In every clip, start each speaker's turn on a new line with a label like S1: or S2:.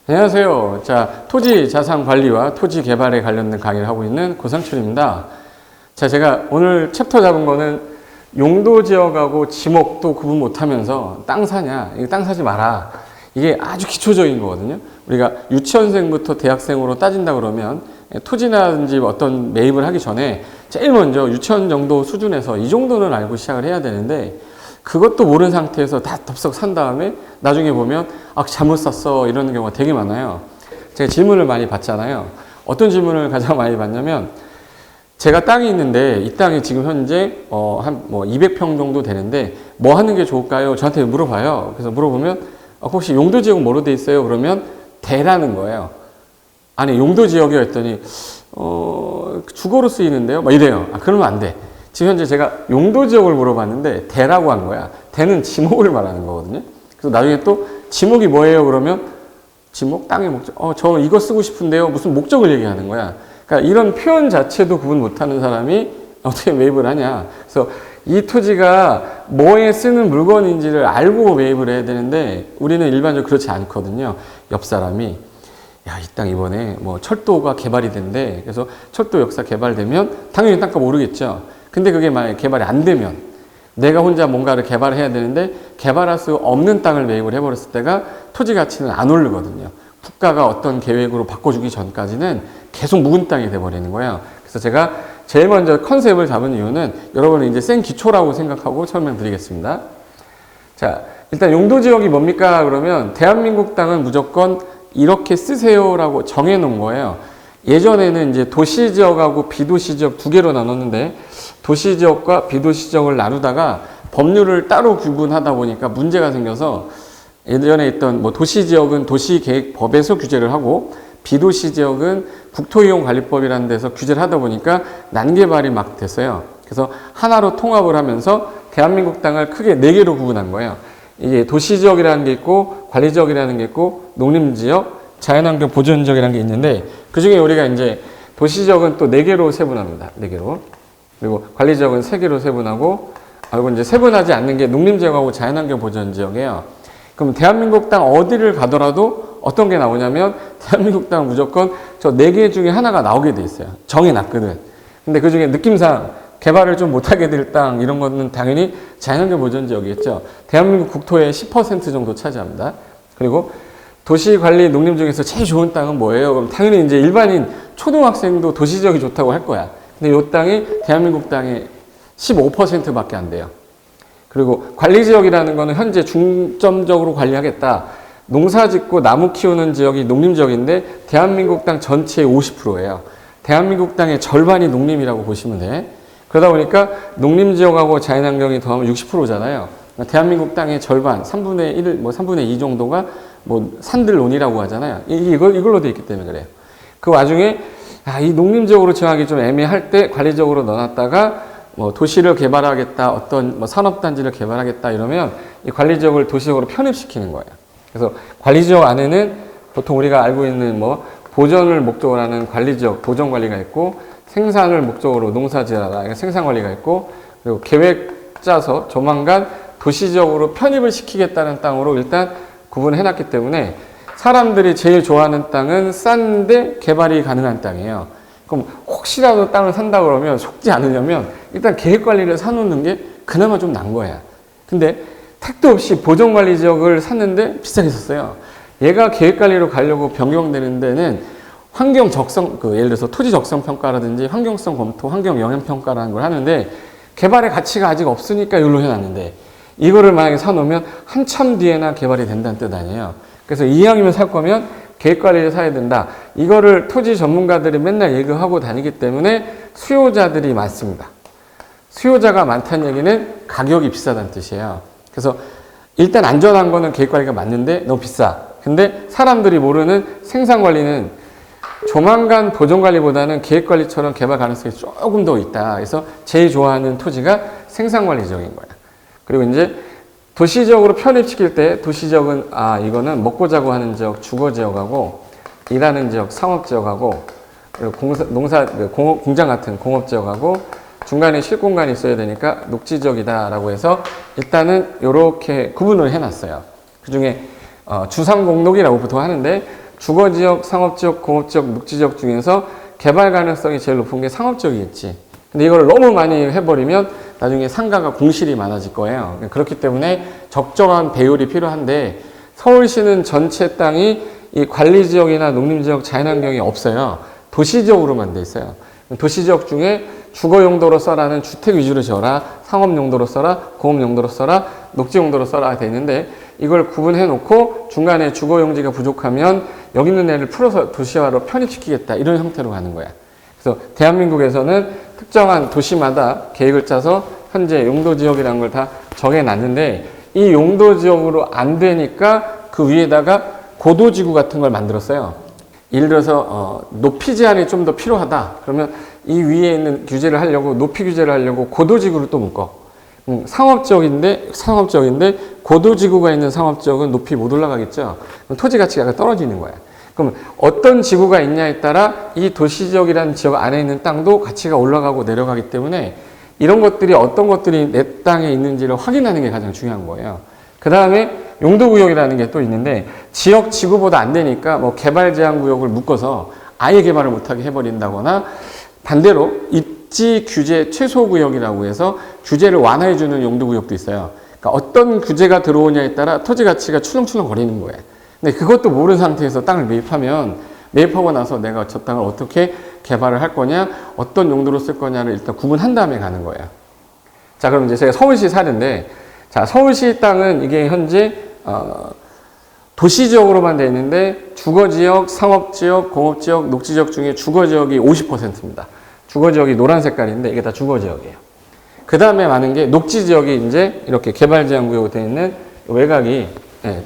S1: 안녕하세요. 자, 토지 자산 관리와 토지 개발에 관련된 강의를 하고 있는 고상철입니다. 자, 제가 오늘 챕터 잡은 거는 용도 지역하고 지목도 구분 못하면서 땅 사냐, 이거 땅 사지 마라. 이게 아주 기초적인 거거든요. 우리가 유치원생부터 대학생으로 따진다 그러면 토지나든지 어떤 매입을 하기 전에 제일 먼저 유치원 정도 수준에서 이 정도는 알고 시작을 해야 되는데, 그것도 모르는 상태에서 다 덥석 산 다음에 나중에 보면 잘못 샀어 이러는 경우가 되게 많아요. 제가 질문을 많이 받잖아요. 어떤 질문을 가장 많이 받냐면, 제가 땅이 있는데 이 땅이 지금 현재 한 200평 정도 되는데 뭐 하는 게 좋을까요? 저한테 물어봐요. 그래서 물어보면 혹시 용도 지역은 뭐로 돼 있어요? 그러면 대라는 거예요. 아니, 용도 지역이요 했더니 주거로 쓰이는데요? 막 이래요. 그러면 안 돼. 지금 현재 제가 용도 지역을 물어봤는데 대라고 한 거야. 대는 지목을 말하는 거거든요. 그래서 나중에 또 지목이 뭐예요? 그러면 지목? 땅의 목적. 저 이거 쓰고 싶은데요. 무슨 목적을 얘기하는 거야. 그러니까 이런 표현 자체도 구분 못하는 사람이 어떻게 매입을 하냐. 그래서 이 토지가 뭐에 쓰는 물건인지를 알고 매입을 해야 되는데 우리는 일반적으로 그렇지 않거든요. 옆 사람이 이 땅 이번에 철도가 개발이 된대. 그래서 철도 역사 개발되면 당연히 땅값 오르겠죠. 근데 그게 만약에 개발이 안 되면 내가 혼자 뭔가를 개발해야 되는데 개발할 수 없는 땅을 매입을 해버렸을 때가 토지 가치는 안 오르거든요. 국가가 어떤 계획으로 바꿔주기 전까지는 계속 묵은 땅이 돼버리는 거예요. 그래서 제가 제일 먼저 컨셉을 잡은 이유는 여러분은 이제 센 기초라고 생각하고 설명드리겠습니다. 자, 일단 용도지역이 뭡니까? 그러면 대한민국 땅은 무조건 이렇게 쓰세요라고 정해놓은 거예요. 예전에는 이제 도시지역하고 비도시지역 두 개로 나눴는데 도시지역과 비도시지역을 나누다가 법률을 따로 구분하다 보니까 문제가 생겨서 예전에 있던 도시지역은 도시계획법에서 규제를 하고 비도시지역은 국토이용관리법이라는 데서 규제를 하다 보니까 난개발이 막 됐어요. 그래서 하나로 통합을 하면서 대한민국 땅을 크게 4개로 구분한 거예요. 이게 도시지역이라는 게 있고 관리지역이라는 게 있고 농림지역, 자연환경 보존지역이라는 게 있는데 그 중에 우리가 이제 도시지역은 또 4개로 세분합니다. 4개로. 그리고 관리지역은 3개로 세분하고, 그리고 이제 세분하지 않는 게 농림지역하고 자연환경 보존지역이에요. 그럼 대한민국 땅 어디를 가더라도 어떤 게 나오냐면 대한민국 땅 무조건 저 4개 중에 하나가 나오게 돼 있어요. 정해놨거든. 근데 그 중에 느낌상 개발을 좀 못하게 될 땅 이런 거는 당연히 자연환경 보존지역이겠죠. 대한민국 국토의 10% 정도 차지합니다. 그리고 도시관리 농림 중에서 제일 좋은 땅은 뭐예요? 그럼 당연히 이제 일반인 초등학생도 도시지역이 좋다고 할 거야. 근데 이 땅이 대한민국 땅의 15%밖에 안 돼요. 그리고 관리지역이라는 거는 현재 중점적으로 관리하겠다. 농사 짓고 나무 키우는 지역이 농림지역인데 대한민국 땅 전체의 50%예요. 대한민국 땅의 절반이 농림이라고 보시면 돼. 그러다 보니까 농림지역하고 자연환경이 더하면 60%잖아요. 대한민국 땅의 절반, 3분의 1, 3분의 2 정도가 산들논이라고 하잖아요. 이걸로 돼 있기 때문에 그래요. 그 와중에 이 농림지역으로 정하기 좀 애매할 때 관리적으로 넣어놨다가 도시를 개발하겠다, 어떤 산업단지를 개발하겠다 이러면 이 관리지역을 도시적으로 편입시키는 거예요. 그래서 관리지역 안에는 보통 우리가 알고 있는 보전을 목적으로 하는 관리지역, 보전관리가 있고 생산을 목적으로 농사지어라, 생산관리가 있고, 그리고 계획 짜서 조만간 도시적으로 편입을 시키겠다는 땅으로 일단 구분해놨기 때문에 사람들이 제일 좋아하는 땅은 싼데 개발이 가능한 땅이에요. 그럼 혹시라도 땅을 산다 그러면 속지 않으려면 일단 계획관리를 사놓는 게 그나마 좀 난 거야. 근데 택도 없이 보존관리지역을 샀는데 비싸게 샀어요. 얘가 계획관리로 가려고 변경되는 데는 환경 적성, 예를 들어서 토지 적성 평가라든지 환경성 검토, 환경 영향 평가라는 걸 하는데 개발의 가치가 아직 없으니까 이걸로 해놨는데 이거를 만약에 사놓으면 한참 뒤에나 개발이 된다는 뜻 아니에요. 그래서 이왕이면 살 거면 계획관리를 사야 된다. 이거를 토지 전문가들이 맨날 얘기하고 다니기 때문에 수요자들이 많습니다. 수요자가 많다는 얘기는 가격이 비싸다는 뜻이에요. 그래서 일단 안전한 거는 계획관리가 맞는데 너무 비싸. 근데 사람들이 모르는 생산관리는 조만간 보존관리보다는 계획관리처럼 개발 가능성이 조금 더 있다. 그래서 제일 좋아하는 토지가 생산관리 지역인 거야. 그리고 이제 도시지역으로 편입시킬 때 도시지역은 이거는 먹고 자고 하는 지역 주거지역하고 일하는 지역 상업지역하고 그리고 공장 같은 공업지역하고 중간에 쉴 공간이 있어야 되니까 녹지지역이다라고 해서 일단은 이렇게 구분을 해놨어요. 그 중에 주상공록이라고 보통 하는데 주거지역, 상업지역, 공업지역, 녹지지역 중에서 개발 가능성이 제일 높은 게 상업지역이겠지. 근데 이걸 너무 많이 해버리면 나중에 상가가 공실이 많아질 거예요. 그렇기 때문에 적정한 배율이 필요한데 서울시는 전체 땅이 이 관리지역이나 농림지역, 자연환경이 없어요. 도시지역으로만 돼 있어요. 도시지역 중에 주거용도로 써라는 주택 위주로 지어라, 상업용도로 써라, 공업용도로 써라, 녹지용도로 써라 돼 있는데 이걸 구분해 놓고 중간에 주거용지가 부족하면 여기 있는 애를 풀어서 도시화로 편입시키겠다 이런 형태로 가는 거야. 그래서 대한민국에서는 특정한 도시마다 계획을 짜서 현재 용도지역이라는 걸 다 정해놨는데 이 용도지역으로 안 되니까 그 위에다가 고도지구 같은 걸 만들었어요. 예를 들어서 높이 제한이 좀 더 필요하다. 그러면 이 위에 있는 규제를 하려고 높이 규제를 하려고 고도지구를 또 묶어. 상업지역인데 고도지구가 있는 상업지역은 높이 못 올라가겠죠. 그럼 토지 가치가 떨어지는 거야. 그럼 어떤 지구가 있냐에 따라 이 도시지역이라는 지역 안에 있는 땅도 가치가 올라가고 내려가기 때문에 이런 것들이 어떤 것들이 내 땅에 있는지를 확인하는 게 가장 중요한 거예요. 그 다음에 용도구역이라는 게 또 있는데 지역 지구보다 안 되니까 뭐 개발 제한 구역을 묶어서 아예 개발을 못하게 해버린다거나 반대로 입지 규제 최소 구역이라고 해서 규제를 완화해주는 용도구역도 있어요. 그러니까 어떤 규제가 들어오냐에 따라 토지 가치가 추렁추렁 거리는 거예요. 근데 그것도 모르는 상태에서 땅을 매입하고 나서 내가 저 땅을 어떻게 개발을 할 거냐, 어떤 용도로 쓸 거냐를 일단 구분한 다음에 가는 거예요. 자, 그럼 이제 제가 서울시 사는데, 자, 서울시 땅은 이게 현재, 도시지역으로만 되어 있는데, 주거지역, 상업지역, 공업지역, 녹지지역 중에 주거지역이 50%입니다. 주거지역이 노란 색깔인데, 이게 다 주거지역이에요. 그 다음에 많은 게 녹지지역이 이제 이렇게 개발제한구역으로 되어 있는 외곽이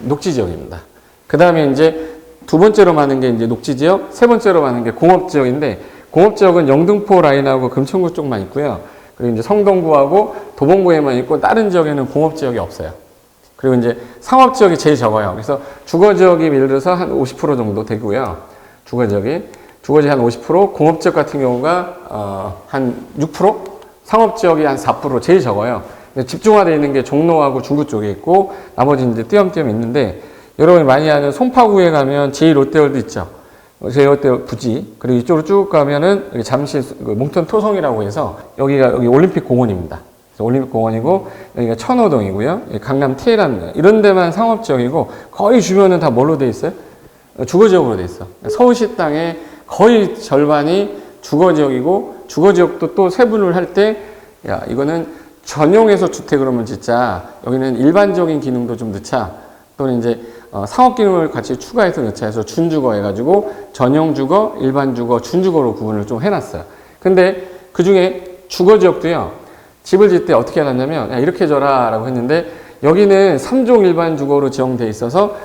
S1: 녹지지역입니다. 그 다음에 이제 두 번째로 많은 게 이제 녹지지역, 세 번째로 많은 게 공업지역인데, 공업지역은 영등포 라인하고 금천구 쪽만 있고요. 그리고 이제 성동구하고 도봉구에만 있고, 다른 지역에는 공업지역이 없어요. 그리고 이제 상업지역이 제일 적어요. 그래서 주거지역이 예를 들어서 한 50% 정도 되고요. 주거지역이 한 50%, 공업지역 같은 경우가 한 6%, 상업지역이 한 4% 제일 적어요. 집중화되어 있는 게 종로하고 중구 쪽에 있고, 나머지 이제 띄엄띄엄 있는데, 여러분이 많이 아는 송파구에 가면 제2롯데월드 있죠. 제2롯데 부지. 그리고 이쪽으로 쭉 가면은 잠실 몽턴 토성이라고 해서 여기 올림픽 공원입니다. 올림픽 공원이고 여기가 천호동이고요. 강남 테헤란 이런 데만 상업지역이고 거의 주변은 다 뭘로 돼 있어요? 주거지역으로 돼 있어. 서울시 땅의 거의 절반이 주거지역이고 주거지역도 또 세분을 할 때 야, 이거는 전용해서 주택을 하면 진짜 여기는 일반적인 기능도 좀 넣자. 또는 이제 상업 기능을 같이 추가해서 넣자 해서 준주거 해가지고 전용주거, 일반주거, 준주거로 구분을 좀 해놨어요. 근데 그 중에 주거지역도요, 집을 짓 때 어떻게 해놨냐면, 야, 이렇게 줘라 라고 했는데, 여기는 3종 일반주거로 지정돼 있어서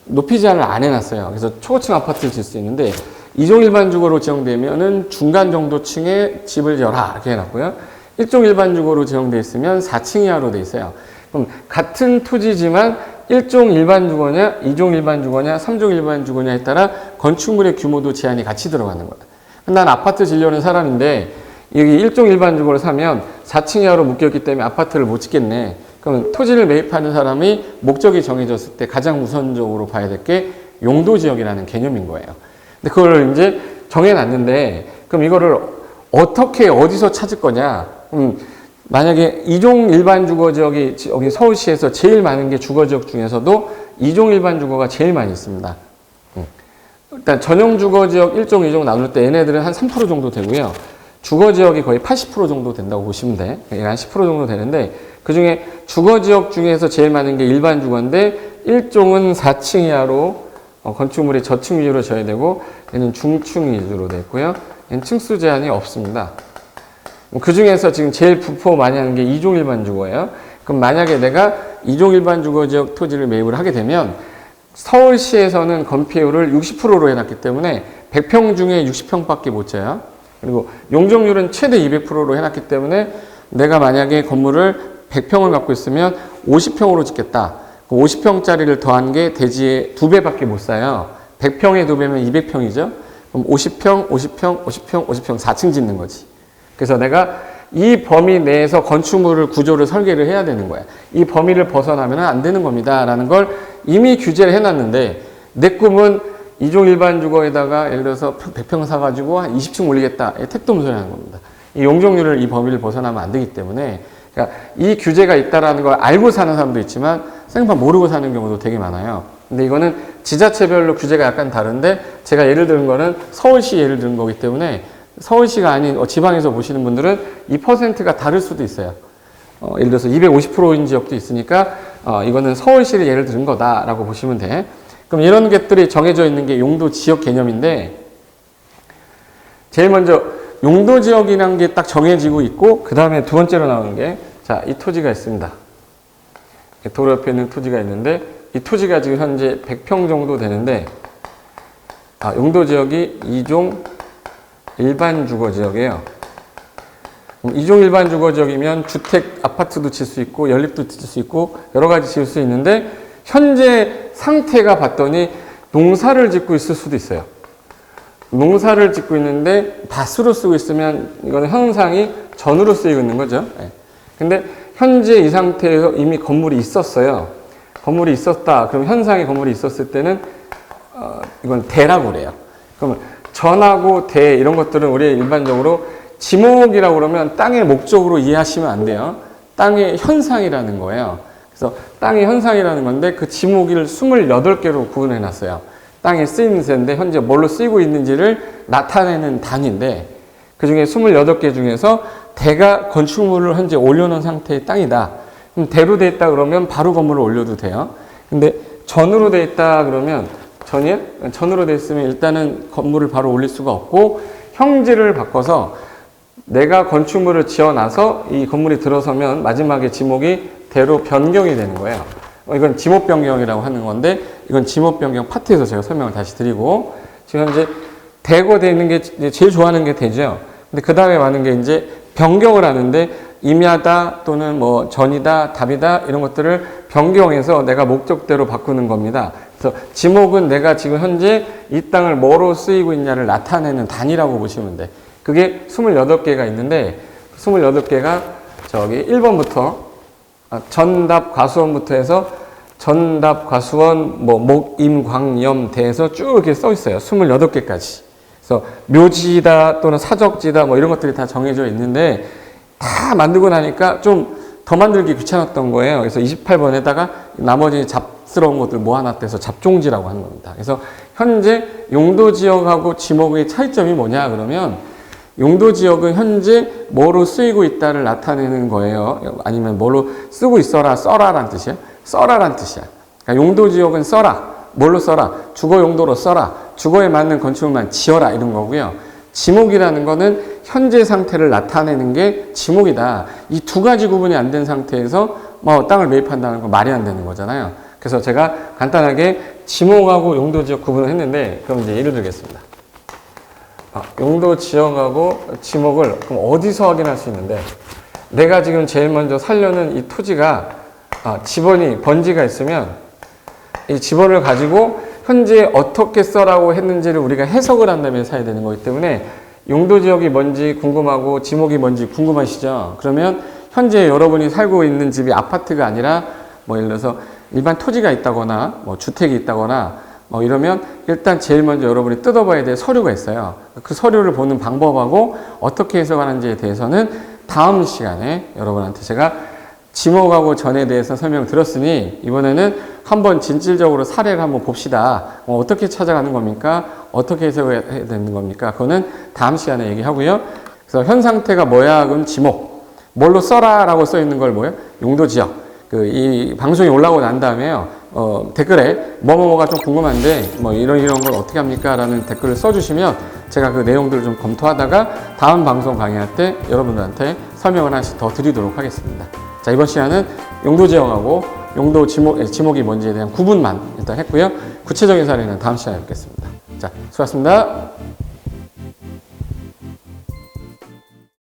S1: 높이 제한을 안 해놨어요. 그래서 초고층 아파트를 질 수 있는데, 2종 일반주거로 지정되면은 중간 정도층에 집을 지어라 이렇게 해놨고요. 1종 일반주거로 지정돼 있으면 4층 이하로 돼 있어요. 그럼 같은 토지지만 1종 일반 주거냐, 2종 일반 주거냐, 3종 일반 주거냐에 따라 건축물의 규모도 제한이 같이 들어가는 거야. 난 아파트 지려는 사람인데 여기 1종 일반 주거를 사면 4층 이하로 묶였기 때문에 아파트를 못 짓겠네. 그럼 토지를 매입하는 사람이 목적이 정해졌을 때 가장 우선적으로 봐야 될 게 용도지역이라는 개념인 거예요. 근데 그걸 이제 정해놨는데 그럼 이거를 어떻게 어디서 찾을 거냐? 만약에 2종 일반 주거지역이 여기 서울시에서 제일 많은 게 주거지역 중에서도 2종 일반 주거가 제일 많이 있습니다. 일단 전용 주거지역 1종, 2종 나눌 때 얘네들은 한 3% 정도 되고요. 주거지역이 거의 80% 정도 된다고 보시면 돼. 한 10% 정도 되는데 그 중에 주거지역 중에서 제일 많은 게 일반 주거인데 1종은 4층 이하로 건축물이 저층 위주로 져야 되고 얘는 중층 위주로 되어 있고요. 얘는 층수 제한이 없습니다. 그 중에서 지금 제일 부포 많이 하는 게 2종 일반 주거예요. 그럼 만약에 내가 2종 일반 주거 지역 토지를 매입을 하게 되면 서울시에서는 건폐율을 60%로 해놨기 때문에 100평 중에 60평밖에 못 져요. 그리고 용적률은 최대 200%로 해놨기 때문에 내가 만약에 건물을 100평을 갖고 있으면 50평으로 짓겠다. 50평짜리를 더한 게 대지의 2배밖에 못 사요. 100평에 2배면 200평이죠. 그럼 50평, 50평, 50평, 50평 4층 짓는 거지. 그래서 내가 이 범위 내에서 건축물을 구조를 설계를 해야 되는 거야. 이 범위를 벗어나면 안 되는 겁니다. 라는 걸 이미 규제를 해놨는데 내 꿈은 2종 일반 주거에다가 예를 들어서 100평 사가지고 한 20층 올리겠다. 택도 없는 소리 하는 겁니다. 이 용적률을 이 범위를 벗어나면 안 되기 때문에 그러니까 이 규제가 있다라는 걸 알고 사는 사람도 있지만 생판 모르고 사는 경우도 되게 많아요. 근데 이거는 지자체별로 규제가 약간 다른데 제가 예를 드는 거는 서울시 예를 드는 거기 때문에 서울시가 아닌 지방에서 보시는 분들은 이 퍼센트가 다를 수도 있어요. 예를 들어서 250%인 지역도 있으니까 이거는 서울시를 예를 들은 거다라고 보시면 돼. 그럼 이런 것들이 정해져 있는 게 용도 지역 개념인데 제일 먼저 용도 지역이라는 게 딱 정해지고 있고 그 다음에 두 번째로 나오는 게 자, 이 토지가 있습니다. 도로 옆에 있는 토지가 있는데 이 토지가 지금 현재 100평 정도 되는데 용도 지역이 2종 일반 주거 지역이에요. 2종 일반 주거 지역이면 주택, 아파트도 질 수 있고 연립도 질 수 있고 여러 가지 지을 수 있는데 현재 상태가 봤더니 농사를 짓고 있을 수도 있어요. 농사를 짓고 있는데 밭으로 쓰고 있으면 이거는 현상이 전으로 쓰이고 있는 거죠. 근데 현재 이 상태에서 이미 건물이 있었어요. 건물이 있었다. 그럼 현상의 건물이 있었을 때는 이건 대라고 그래요. 그러면 전하고 대 이런 것들은 우리 일반적으로 지목이라고 그러면 땅의 목적으로 이해하시면 안 돼요. 땅의 현상이라는 거예요. 그래서 땅의 현상이라는 건데 그 지목을 28개로 구분해 놨어요. 땅에 쓰이는 세인데 현재 뭘로 쓰이고 있는지를 나타내는 단위인데 그 중에 28개 중에서 대가 건축물을 현재 올려놓은 상태의 땅이다. 그럼 대로 돼 있다 그러면 바로 건물을 올려도 돼요. 근데 전으로 돼 있다 그러면 전으로 돼 있으면 일단은 건물을 바로 올릴 수가 없고 형질을 바꿔서 내가 건축물을 지어놔서 이 건물이 들어서면 마지막에 지목이 대로 변경이 되는 거예요. 이건 지목 변경이라고 하는 건데 이건 지목 변경 파트에서 제가 설명을 다시 드리고 지금 현재 대고 되어 있는 게 제일 좋아하는 게 대죠. 근데 그 다음에 많은 게 이제 변경을 하는데 임야다 또는 뭐 전이다 답이다 이런 것들을 변경해서 내가 목적대로 바꾸는 겁니다. 그래서 지목은 내가 지금 현재 이 땅을 뭐로 쓰이고 있냐를 나타내는 단위라고 보시면 돼. 그게 28개가 있는데 28개가 저기 1번부터 전답 과수원부터 해서 전답 과수원 뭐 목임광염 대에서 쭉 이렇게 써 있어요. 28개까지. 그래서 묘지다 또는 사적지다 뭐 이런 것들이 다 정해져 있는데 다 만들고 나니까 좀 더 만들기 귀찮았던 거예요. 그래서 28번에다가 나머지 잡스러운 것들 모아놨대서 잡종지라고 하는 겁니다. 그래서 현재 용도지역하고 지목의 차이점이 뭐냐 그러면 용도지역은 현재 뭐로 쓰이고 있다를 나타내는 거예요. 아니면 뭐로 쓰고 있어라, 써라란 뜻이에요. 써라란 뜻이야. 그러니까 용도지역은 써라. 뭘로 써라? 주거 용도로 써라. 주거에 맞는 건축물만 지어라 이런 거고요. 지목이라는 거는 현재 상태를 나타내는 게 지목이다. 이 두 가지 구분이 안 된 상태에서 뭐 땅을 매입한다는 건 말이 안 되는 거잖아요. 그래서 제가 간단하게 지목하고 용도지역 구분을 했는데 그럼 이제 예를 들겠습니다. 용도지역하고 지목을 그럼 어디서 확인할 수 있는데 내가 지금 제일 먼저 살려는 이 토지가 지번이 번지가 있으면 이 지번을 가지고 현재 어떻게 써라고 했는지를 우리가 해석을 한 다음에 사야 되는 거기 때문에 용도지역이 뭔지 궁금하고 지목이 뭔지 궁금하시죠? 그러면 현재 여러분이 살고 있는 집이 아파트가 아니라 뭐 예를 들어서 일반 토지가 있다거나 뭐 주택이 있다거나 뭐 이러면 일단 제일 먼저 여러분이 뜯어봐야 될 서류가 있어요. 그 서류를 보는 방법하고 어떻게 해석하는지에 대해서는 다음 시간에 여러분한테 제가 지목하고 전에 대해서 설명을 드렸으니 이번에는 한번 진실적으로 사례를 한번 봅시다. 어떻게 찾아가는 겁니까? 어떻게 해석해야 되는 겁니까? 그거는 다음 시간에 얘기하고요. 그래서 현 상태가 뭐야? 그럼 지목. 뭘로 써라 라고 써 있는 걸 뭐예요? 용도지역. 이 방송이 올라오고 난 다음에요. 댓글에 뭐뭐뭐가 좀 궁금한데 뭐 이런 걸 어떻게 합니까? 라는 댓글을 써주시면 제가 그 내용들을 좀 검토하다가 다음 방송 강의할 때 여러분들한테 설명을 하나씩 더 드리도록 하겠습니다. 자, 이번 시간은 용도지역하고 용도 지목이 뭔지에 대한 구분만 일단 했고요. 구체적인 사례는 다음 시간에 뵙겠습니다. 자, 수고하셨습니다.